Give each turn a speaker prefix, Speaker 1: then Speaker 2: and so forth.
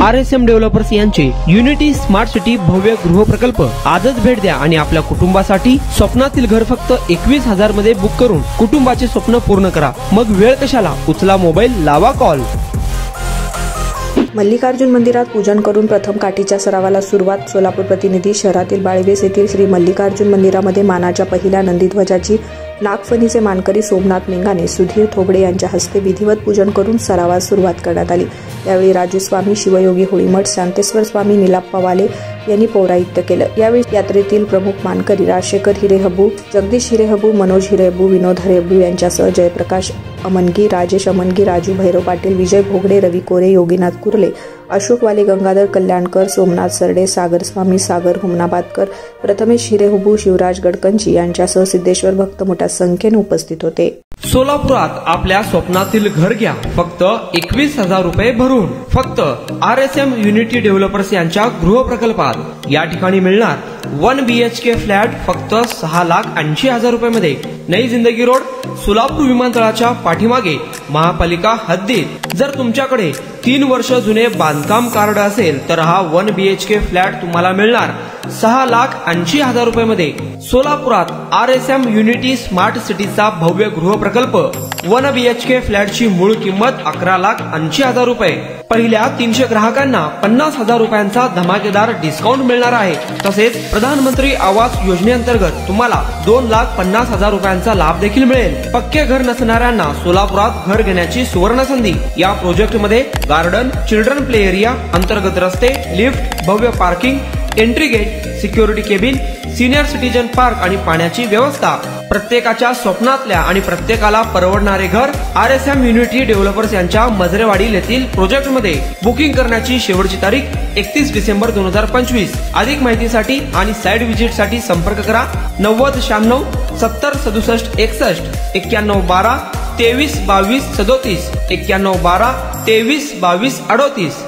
Speaker 1: RSM developers यांचे unity smart city भव्य गृह प्रकल्प आजच भेट द्या आणि आपल्या कुटुंबासाठी स्वप्नातील घर फक्त 21,000 मध्ये बुक करून कुटुंबाचे स्वप्न पूर्ण करा। मग वेळ कशाला, उचला मोबाईल, लावा कॉल।
Speaker 2: मल्लिकार्जुन मंदिरात पूजन करून प्रथम काठीच्या सरावाला सुरुवात। सोलापूर प्रतिनिधी। शहरातील बाळवेस येथील श्री मल्लिकार्जुन मंदिरामध्ये मानाच्या पहिल्या नंदीध्वजाची नागफणीचे मानकरी सोमनाथ मेंगाने, सुधीर थोबडे यांच्या हस्ते विधिवत पूजन करून सरावास सुरुवात करण्यात आली। यावेळी राजू स्वामी, शिवयोगी होळीमठ, शांतेश्वर स्वामी, निलाप्पा वाले यांनी पौराहित्य केलं। यावेळी यात्रेतील प्रमुख मानकरी राजशेखर हिरेहबू, जगदीश हिरेहबू, मनोज हिरेहबू, विनोद हिरेहबू यांच्यासह जयप्रकाश अमनगी, राजेश अमनगी, राजू भैरव पाटील, विजय भोगडे, रवी कोरे, योगीनाथ कुर्ले, अशोक वाले, गंगाधर कल्याणकर, सोमनाथ सरडे, सागर स्वामी, सागर हुमनाबादकर, प्रथमेश हिरेहबू, शिवराज गडकंची यांच्यासह सिद्धेश्वर भक्त मोठ्या संख्येने उपस्थित होते।
Speaker 1: सोलापुरात आपल्या स्वप्नातील घर घ्या फक्त 21,000 रुपये भरून। फक्त RSM युनिटी डेव्हलपर्स यांच्या गृह प्रकल्पात या ठिकाणी मिळणार 1 BHK फ्लॅट फक्त 6,80,000 रुपये मध्ये। नई जिंदगी रोड, सोलापूर विमानतळाच्या पाठीमागे, महापालिका हद्दीत। जर तुमच्याकडे 3 वर्ष जुने बांधकाम कार्ड असेल तर हा 1 BHK फ्लॅट तुम्हाला मिळणार 6,80,000 रुपये मध्ये। सोलापुरात RSM युनिटी स्मार्ट सिटीचा भव्य गृह प्रकल्प 1 BHK फ्लॅटची मूळ किंमत 11,80,000 रुपये। पहिल्या 300 ग्राहकांना 50,000 रुपयांचा धमाकेदार डिस्काउंट मिळणार आहे। तसेच प्रधानमंत्री आवास योजनेअंतर्गत तुम्हाला 2,50,000 रुपयांचा लाभ देखील मिळेल। पक्के घर नसणाऱ्यांना सोलापुरात घर घेण्याची सुवर्ण संधी। या प्रोजेक्ट मध्ये गार्डन, चिल्ड्रन प्ले एरिया, अंतर्गत रस्ते, लिफ्ट, भव्य parking, entry gate, security cabin, senior citizen park आणि पाण्याची व्यवस्था। प्रत्येकाच्या स्वप्नातल्या आणि प्रत्येकाला परवडणारे घर RSM युनिटी डेव्हलपर्स यांच्या मजरेवाडी येथील प्रोजेक्ट मध्ये। बुकिंग करण्याची शेवटची तारीख 31 डिसेंबर 2025। अधिक माहितीसाठी आणि साइट व्हिजिट साठी संपर्क करा 9096 70 67 61 91 12 23 22 37 91 12 23 22 38।